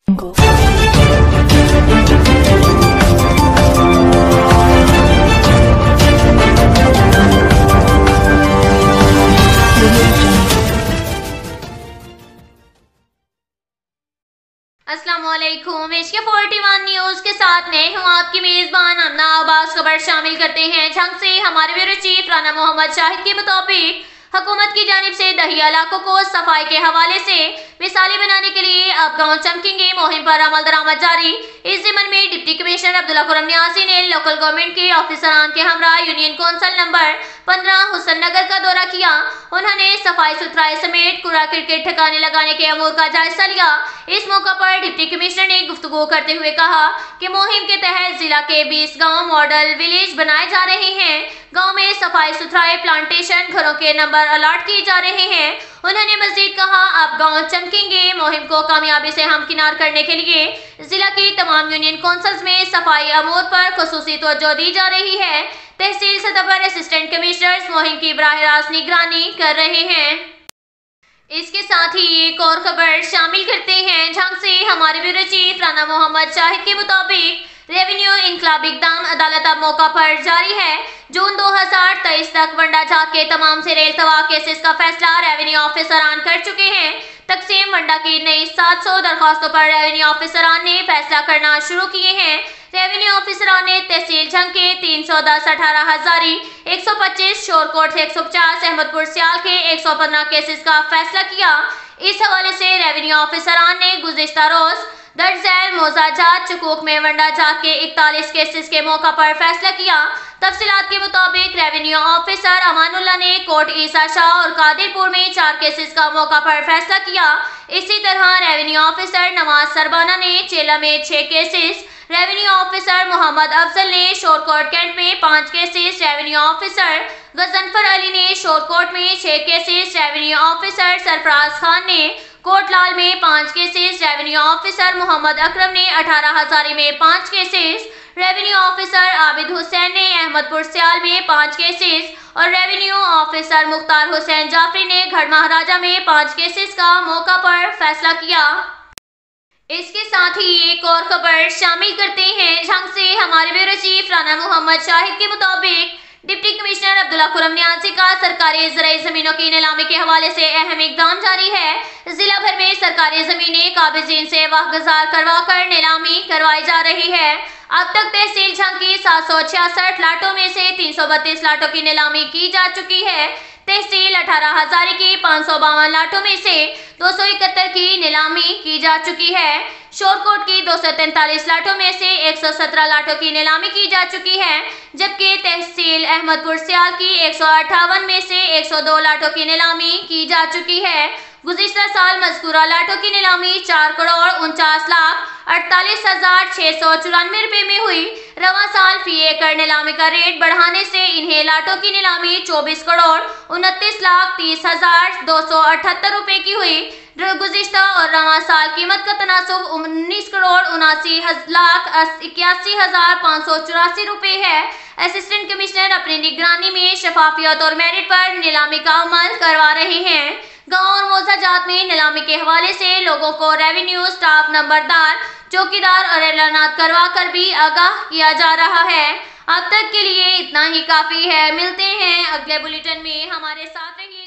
अस्सलामुअलैकुम। HK 41 news के साथ मैं हूँ आपकी मेजबान अमना अब्बास। खबर शामिल करते हैं झंग से। हमारे ब्यूरो चीफ राना मोहम्मद शाहिद के मुताबिक हुकूमत की जानिब से दहिया इलाकों को सफाई के हवाले से मिसाली बनाने के लिए अब गाँव चमकेंगे मुहिम पर अमल दरामद जारी। इस जिम्मन में डिप्टी कमिश्नर अब्दुल्ला खुर्रम न्यासी ने लोकल गवर्नमेंट के ऑफिसरान के हमरा यूनियन कौंसिल नंबर 15 हुसन नगर का दौरा किया। उन्होंने सफाई सुथराई समेत कूड़ा क्रिकेट ठिकाने लगाने के अमूर का जायजा लिया। इस मौका पर डिप्टी कमिश्नर ने गुफ्तगू करते हुए कहा कि मुहिम के तहत जिला के 20 गाँव मॉडल विलेज बनाए जा रहे हैं। गाँव में सफाई सुथराई प्लांटेशन घरों के नंबर अलॉट किए जा रहे हैं। उन्होंने मजीद कहा अब गाँव चमकेंगे मुहिम को कामयाबी से हमकिनार करने के लिए जिला की तमाम यूनियन कौंसिल्स में सफाई अमूर पर खुसूसी तवज्जो दी जा रही है। तहसील सतह पर असिस्टेंट कमिश्नर्स मुहिम की बराह रास्त निगरानी कर रहे हैं। इसके साथ ही एक और खबर शामिल करते हैं झंग से। हमारे ब्यूरो चीफ राना मोहम्मद शाहिद के मुताबिक रेवेन्यू इनकलाबी इक़दाम अदालत अब मौका पर जारी है। जून 2023 तक वंडा झाग के तमाम से रेल तबाह केसेस का फैसला रेवेन्यू ऑफिसरान कर चुके हैं। तकसीम वंडा की नई 700 दरखास्तों पर रेवेन्यू ऑफिसरान ने फैसला करना शुरू किए हैं। रेवेन्यू ऑफिसरान ने तहसील झंग के 310 18 हजारी 125 शोरकोट से 150 अहमदपुर सियाल के 115 केसेस का फैसला किया। इस हवाले से रेवेन्यू ऑफिसरान ने गुज़िश्ता रोज दर्ज झैल मोजाजात चुकूक में वंडा झाग के 41 केसेस के मौका पर फैसला किया। तफसीलात के मुताबिक रेवेन्यू ऑफिसर अमानुल्लाह ने कोट ईसा शाह और कादिरपुर में 4 केसेस का मौका पर फैसला किया। इसी तरह रेवेन्यू ऑफिसर नवाज सरबाना ने चेला में 6 cases, revenue officer Mohammad Afzal ने शोरकोट कैंट में 5 cases, revenue officer Ghazanfar Ali ने शोरकोट में 6 cases, revenue officer Sarfraz Khan ने कोटलाल में 5 cases, revenue officer Mohammad Akram ने 18 हजारी में 5 cases, revenue officer Abid Hussain ने अहमदपुर सियाल में 5 केसेस और रेवेन्यू ऑफिसर मुख्तार हुसैन जाफरी ने गढ़ महाराजा में 5 केसेस का मौका पर फैसला किया। इसके साथ ही एक और खबर शामिल करते हैं झंग से। हमारे ब्यूरो चीफ राना मोहम्मद शाहिद के मुताबिक डिप्टी कमिश्नर अब्दुल्ला खुर्रम न्यासी का सरकारी ज़राई जमीनों की नीलामी के हवाले से अहम इक़दाम जारी है। जिला भर में सरकारी जमीनें काबिज़ीन से वाहगुजार करवा कर नीलामी करवाई जा रही है। अब तक तहसील झंग की 766 लाटों में से 332 लाटों की नीलामी की जा चुकी है। तहसील 18 हजारी की 552 लाटों में से 271 की नीलामी की जा चुकी है। शोरकोट की 243 लाटों में से 117 लाटों की नीलामी की जा चुकी है, जबकि तहसील अहमदपुर सियाल की 158 में से 102 लाटों की नीलामी की जा चुकी है। गुज़िश्ता साल मज़कूरा लाटों की नीलामी 4 करोड़ 49 लाख 48,694 रुपए में हुई। रवा साल फी एकड़ नीलामी का रेट बढ़ाने से इन्हें लाटों की नीलामी 24 करोड़ 29,30,278 रुपए की हुई। गुज़िश्ता और रवा साल कीमत का तनासुब 19 करोड़ 79,81,584 रुपए है। असिस्टेंट कमिश्नर अपनी निगरानी में शफाफियत और मेरिट पर नीलामी का अमल करवा रहे हैं। गाँव और मोजाजात में नीलामी के हवाले से लोगों को रेवेन्यू स्टाफ, नंबरदार, चौकीदार और एलानात करवा कर भी आगाह किया जा रहा है। अब तक के लिए इतना ही काफी है। मिलते हैं अगले बुलेटिन में, हमारे साथ रहिए।